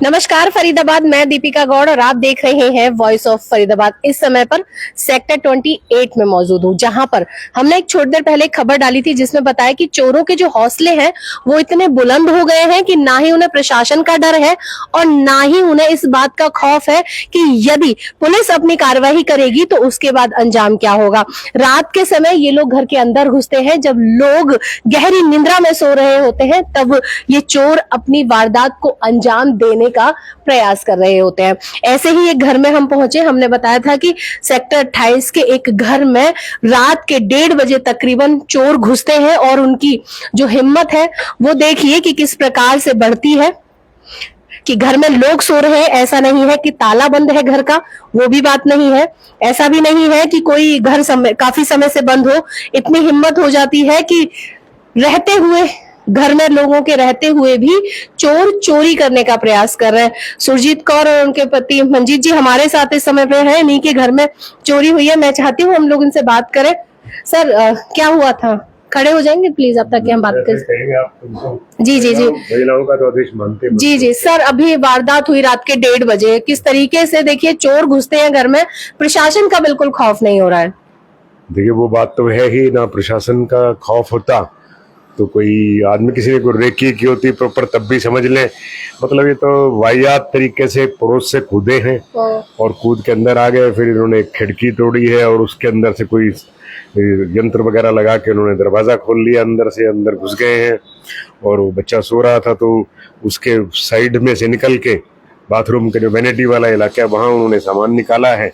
नमस्कार फरीदाबाद, मैं दीपिका गौड़ और आप देख रहे हैं वॉइस ऑफ फरीदाबाद। इस समय पर सेक्टर 28 में मौजूद हूँ, जहां पर हमने एक छोटी देर पहले खबर डाली थी जिसमें बताया कि चोरों के जो हौसले हैं वो इतने बुलंद हो गए हैं कि ना ही उन्हें प्रशासन का डर है और ना ही उन्हें इस बात का खौफ है कि यदि पुलिस अपनी कार्रवाई करेगी तो उसके बाद अंजाम क्या होगा। रात के समय ये लोग घर के अंदर घुसते हैं, जब लोग गहरी निंद्रा में सो रहे होते हैं तब ये चोर अपनी वारदात को अंजाम देने का प्रयास कर रहे होते हैं। ऐसे ही एक घर में हम पहुंचे, हमने बताया था कि सेक्टर 28 के एक घर में रात के 1:30 बजे तकरीबन चोर घुसते हैं और उनकी जो हिम्मत है वो देखिए कि किस प्रकार से बढ़ती है कि घर में लोग सो रहे हैं। ऐसा नहीं है कि ताला बंद है घर का, वो भी बात नहीं है। ऐसा भी नहीं है कि कोई घर काफी समय से बंद हो। इतनी हिम्मत हो जाती है कि रहते हुए घर में लोगों के रहते हुए भी चोर चोरी करने का प्रयास कर रहे हैं। सुरजीत कौर और उनके पति मंजीत जी हमारे साथ इस समय पे हैं। इन्हीं के घर में चोरी हुई है। मैं चाहती हूँ हम लोग इनसे बात करें। सर, क्या हुआ था? खड़े हो जाएंगे प्लीज अब तक कि हम बात करें। जी जी जी, महिलाओं का तो आदेश मानते हैं। जी जी सर, अभी वारदात हुई रात के 1:30 बजे। किस तरीके से देखिए चोर घुसते हैं घर में, प्रशासन का बिल्कुल खौफ नहीं हो रहा है। देखिए वो बात तो है ही ना, प्रशासन का खौफ होता तो कोई आदमी किसी ने कोई रेकी की होती प्रॉपर तब भी समझ लें। मतलब ये तो वाहियात तरीके से पड़ोस से कूदे हैं और कूद के अंदर आ गए। फिर इन्होंने खिड़की तोड़ी है और उसके अंदर से कोई यंत्र वगैरह लगा के उन्होंने दरवाजा खोल लिया, अंदर से अंदर घुस गए हैं। और वो बच्चा सो रहा था तो उसके साइड में से निकल के बाथरूम के जो वैनिटी वाला इलाका है वहाँ उन्होंने सामान निकाला है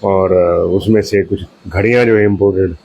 और उसमें से कुछ घड़ियां जो है इम्पोर्टेड,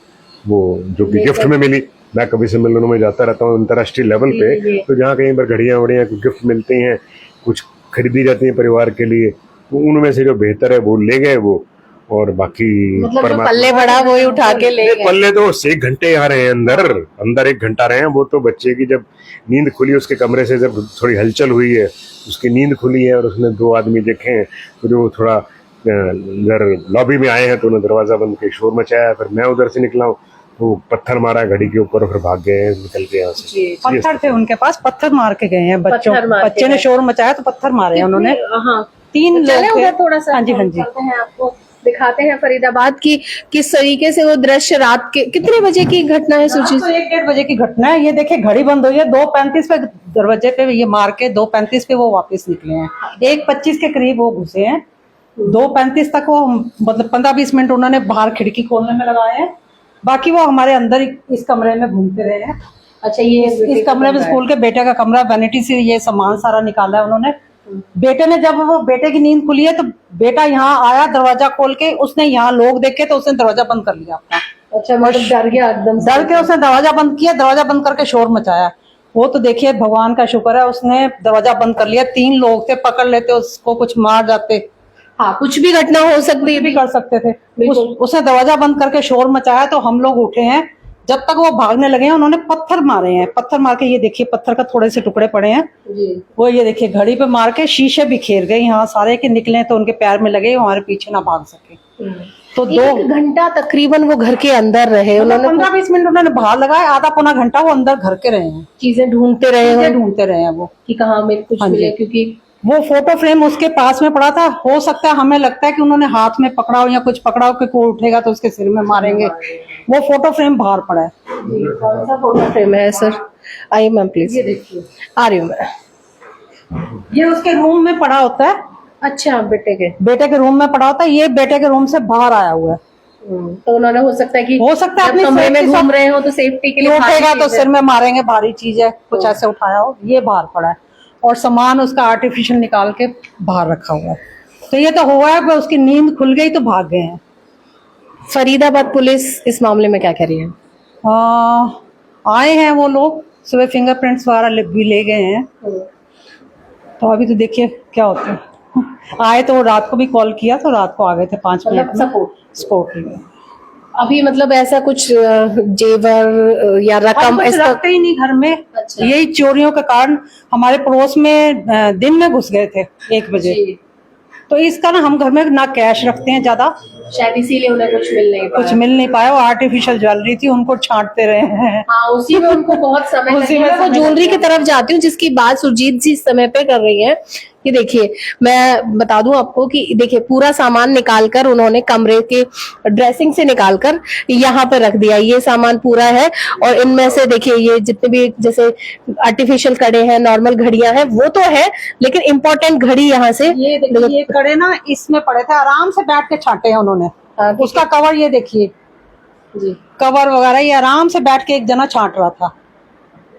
वो जो कि गिफ्ट में मिली। मैं कभी सम्मेलनों में जाता रहता हूँ अंतर्राष्ट्रीय लेवल पे, तो जहाँ कहीं पर घड़ियां वड़ियां कुछ गिफ्ट मिलती हैं, कुछ खरीदी जाती हैं परिवार के लिए, तो उनमें से जो बेहतर है वो ले गए वो। और बाकी मतलब पल्ले बड़ा वो ही उठा के ले गए। पल्ले तो 1 घंटे आ रहे हैं अंदर 1 घंटा रहे हैं। वो तो बच्चे की जब नींद खुली, उसके कमरे से जब थोड़ी हलचल हुई है, उसकी नींद खुली है और उसने 2 आदमी देखे हैं, तो जो थोड़ा इधर लॉबी में आए हैं तो उन्होंने दरवाजा बंद के शोर मचाया। फिर मैं उधर से निकला हूँ तो पत्थर मारा घड़ी के ऊपर, फिर भाग गए हैं निकल के यहाँ से। पत्थर थे उनके पास, पत्थर मार के गए हैं बच्चे ने शोर मचाया तो पत्थर मारे हैं उन्होंने। 3 लोग थे। थोड़ा सा हाँ जी हाँ जी, आपको दिखाते हैं फरीदाबाद की किस तरीके से वो दृश्य रात के कितने बजे की घटना है? सूची 1-1:30 बजे की घटना है। ये देखिए घड़ी बंद हुई है, 2:35 पे दरवाजे पे ये मार के 2:35 पे वो वापस निकले हैं। 1:25 के करीब वो घुसे हैं, 2:35 तक वो मतलब 15-20 मिनट उन्होंने बाहर खिड़की खोलने में लगाए हैं। बाकी वो हमारे अंदर इस कमरे में घूमते रहे हैं। अच्छा, ये इस कमरे में स्कूल के बेटे का कमरा, वैनिटी से ये सामान सारा निकाला है उन्होंने। बेटे ने जब वो बेटे की नींद खुली है तो बेटा यहाँ आया दरवाजा खोल के, उसने यहाँ लोग देखे तो उसने दरवाजा बंद कर लिया अपना। अच्छा, मतलब डर गया एकदम, डर के उसने दरवाजा बंद किया, दरवाजा बंद करके शोर मचाया। वो तो देखिए भगवान का शुक्र है उसने दरवाजा बंद कर लिया। 3 लोग थे, पकड़ लेते उसको कुछ मार जाते। हाँ, कुछ भी घटना हो सकती है, भी कर सकते थे। उसने दरवाजा बंद करके शोर मचाया तो हम लोग उठे हैं। जब तक वो भागने लगे हैं उन्होंने पत्थर मारे हैं। पत्थर मार के ये देखिए पत्थर का थोड़े से टुकड़े पड़े हैं जी। वो ये देखिए घड़ी पे मार के शीशे भी खेर गए यहाँ सारे के, निकले तो उनके पैर में लगे, हमारे पीछे ना भाग सके। तो 2 घंटा तकरीबन वो घर के अंदर रहे। उन्होंने 15-20 मिनट उन्होंने बाहर लगाए, आधा पौना घंटा वो अंदर घर के रहे हैं। चीजें ढूंढते रहे हैं वो कि कहाँ मिल कुछ मिले, क्योंकि वो फोटो फ्रेम उसके पास में पड़ा था। हो सकता है, हमें लगता है कि उन्होंने हाथ में पकड़ा हो या कुछ पकड़ा हो कि कोई उठेगा तो उसके सिर में मारेंगे। वो फोटो फ्रेम बाहर पड़ा है। कौन सा फोटो फ्रेम है सर? आइए मैम प्लीज। ये देखिए, आ रही हूँ मैं। ये उसके रूम में पड़ा होता है। अच्छा, बेटे के रूम में पड़ा होता है। ये बेटे के रूम से बाहर आया हुआ है। तो उन्होंने हो सकता है अपने कमरे में घूम रहे हो तो सेफ्टी के लिए उठेगा तो सिर में मारेंगे, भारी चीज है, कुछ ऐसे उठाया हो। ये बाहर पड़ा है और सामान उसका आर्टिफिशियल निकाल के बाहर रखा हुआ है। तो ये तो हुआ है, उसकी नींद खुल गई तो भाग गए हैं। फरीदाबाद पुलिस इस मामले में क्या कर रही है? आए हैं वो लोग, सुबह फिंगरप्रिंट्स वगैरह भी ले गए हैं। तो अभी तो देखिए क्या होता है। आए तो रात को भी कॉल किया तो रात को आ गए थे 5 मिनट सपोर्ट के लिए। अभी मतलब ऐसा कुछ जेवर या रकम रखते ही नहीं घर में। अच्छा। यही चोरियों के कारण हमारे पड़ोस में दिन में घुस गए थे 1 बजे। तो इस कारण हम घर में ना कैश रखते हैं ज्यादा, शायद इसीलिए उन्हें कुछ मिल नहीं कुछ मिल नहीं पाया, वो आर्टिफिशियल ज्वेलरी थी, उनको छांटते रहे हैं। हाँ, उसी में उनको बहुत समय उसी लगे। में मैं वो समय ज्वेलरी लगे। की तरफ जाती हूँ जिसकी बात सुरजीत जी इस समय पे कर रही है। कि देखिए, मैं बता दूं आपको कि देखिए पूरा सामान निकालकर उन्होंने कमरे के ड्रेसिंग से निकालकर यहाँ पे रख दिया। ये सामान पूरा है और इनमें से देखिए ये जितने भी जैसे आर्टिफिशियल कड़े हैं, नॉर्मल घड़ियां हैं, वो तो है, लेकिन इम्पोर्टेंट घड़ी यहाँ से ये देखिए, ये कड़े ना इसमें पड़े थे, आराम से बैठ के छांटे हैं उन्होंने। हाँ, उसका कवर ये देखिए, जी कवर वगैरह ये आराम से बैठ के एक जना छांट रहा था।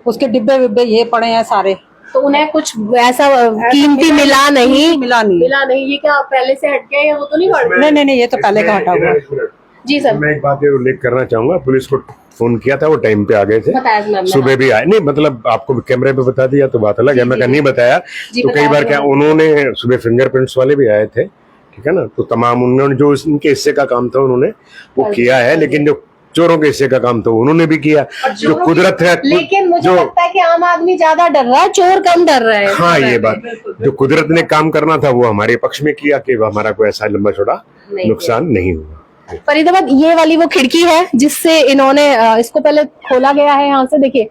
उसके डिब्बे विब्बे ये पड़े हैं सारे। तो उन्हें कुछ ऐसा कीमती मिला नहीं। मिला नहीं। ये क्या पहले से हट गया या वो तो नहीं हट गया? नहीं, ये तो पहले का हटा हुआ है। जी सर, मैं एक बात ये उल्लेख करना चाहूंगा, पुलिस को फोन किया था, वो टाइम पे आ गए थे, बताया था मैम ने। सुबह भी आए। नहीं मतलब आपको कैमरे पे बता दिया तो बात अलग है, मैं नहीं बताया। जी, तो कई बताया बार क्या उन्होंने सुबह फिंगरप्रिंट्स वाले भी आए थे, ठीक है ना, तो तमाम उन्होंने जो इनके हिस्से का काम था उन्होंने वो किया है, लेकिन जो चोरों के हिस्से का काम था उन्होंने भी किया। जो कुदरत है, लेकिन मुझे जो लगता है कि आम आदमी ज्यादा डर रहा है, चोर कम डर रहे हैं। हाँ ये बात, जो कुदरत ने काम करना था वो हमारे पक्ष में किया कि हमारा कोई ऐसा लंबा चौड़ा नुकसान नहीं हुआ। फरीदाबाद ये वाली वो खिड़की है जिससे इन्होंने इसको पहले खोला गया है, यहाँ से देखिए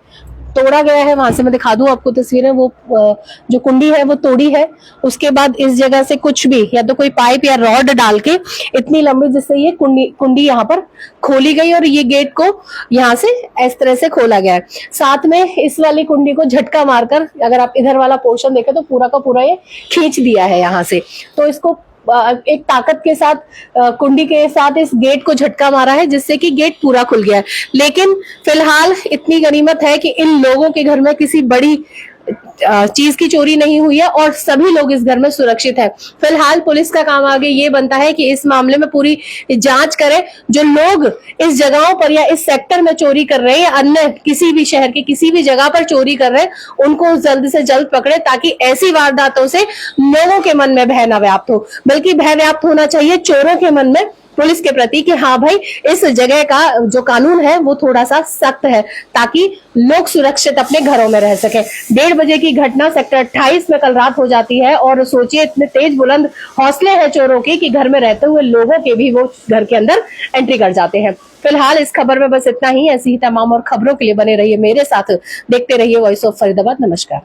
तोड़ा गया है। वहां से मैं दिखा दूं आपको तस्वीरें, वो जो कुंडी है वो तोड़ी है। उसके बाद इस जगह से कुछ भी या तो कोई पाइप या रॉड डाल के इतनी लंबी जिससे ये कुंडी यहाँ पर खोली गई और ये गेट को यहाँ से इस तरह से खोला गया है। साथ में इस वाली कुंडी को झटका मारकर अगर आप इधर वाला पोर्शन देखें तो पूरा का पूरा ये खींच दिया है यहाँ से। तो इसको एक ताकत के साथ कुंडी के साथ इस गेट को झटका मारा है जिससे कि गेट पूरा खुल गया है। लेकिन फिलहाल इतनी गनीमत है कि इन लोगों के घर में किसी बड़ी चीज की चोरी नहीं हुई है और सभी लोग इस घर में सुरक्षित है। फिलहाल पुलिस का काम आगे ये बनता है कि इस मामले में पूरी जांच करे। जो लोग इस जगहों पर या इस सेक्टर में चोरी कर रहे हैं या अन्य किसी भी शहर के किसी भी जगह पर चोरी कर रहे हैं उनको जल्द से जल्द पकड़े, ताकि ऐसी वारदातों से लोगों के मन में भय न व्याप्त हो, बल्कि भय व्याप्त होना चाहिए चोरों के मन में पुलिस के प्रति कि हाँ भाई इस जगह का जो कानून है वो थोड़ा सा सख्त है, ताकि लोग सुरक्षित अपने घरों में रह सके। 1:30 बजे की घटना सेक्टर 28 में कल रात हो जाती है और सोचिए इतने तेज बुलंद हौसले हैं चोरों के कि घर में रहते हुए लोगों के भी वो घर के अंदर एंट्री कर जाते हैं। फिलहाल इस खबर में बस इतना ही। ऐसी ही तमाम और खबरों के लिए बने रहिए मेरे साथ, देखते रहिए वॉइस ऑफ फरीदाबाद। नमस्कार।